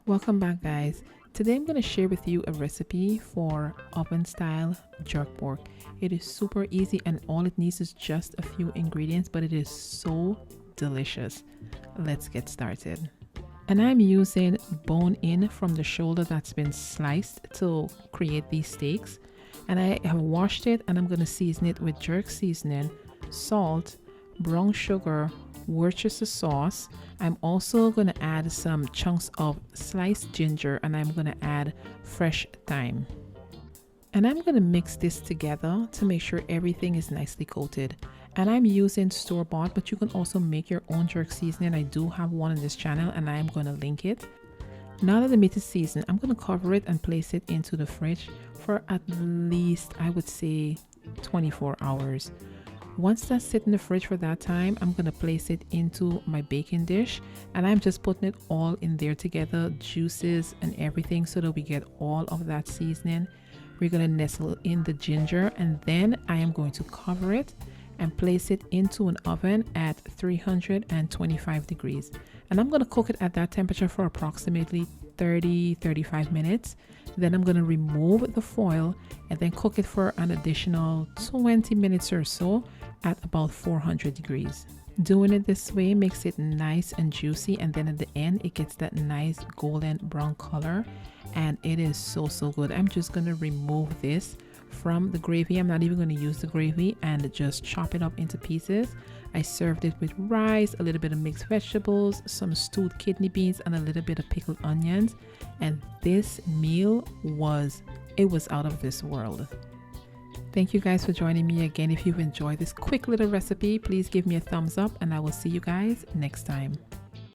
Welcome back, guys. Today I'm going to share with you a recipe for oven style jerk pork. It is super easy and all it needs is just a few ingredients, but it is so delicious. Let's get started. And I'm using bone in from the shoulder that's been sliced to create these steaks. And I have washed it and I'm going to season it with jerk seasoning, salt, brown sugar, Worcestershire sauce. I'm also going to add some chunks of sliced ginger and I'm going to add fresh thyme. And I'm going to mix this together to make sure everything is nicely coated. And I'm using store-bought, but you can also make your own jerk seasoning. I do have one on this channel and I'm going to link it. Now that the meat is seasoned, I'm going to cover it and place it into the fridge for at least, I would say, 24 hours. Once that's sit in the fridge for that time, I'm going to place it into my baking dish and I'm just putting it all in there together, juices and everything, so that we get all of that seasoning. We're going to nestle in the ginger and then I am going to cover it and place it into an oven at 325 degrees. And I'm going to cook it at that temperature for approximately 30-35 minutes. Then I'm going to remove the foil and then cook it for an additional 20 minutes or so at about 400 degrees. Doing it this way makes it nice and juicy, and then at the end it gets that nice golden brown color and it is so good. I'm just going to remove this from the gravy. I'm not even going to use the gravy and just chop it up into pieces. I served it with rice, a little bit of mixed vegetables, some stewed kidney beans and a little bit of pickled onions, and this meal was out of this world. Thank you guys for joining me again. If you've enjoyed this quick little recipe, please give me a thumbs up and I will see you guys next time.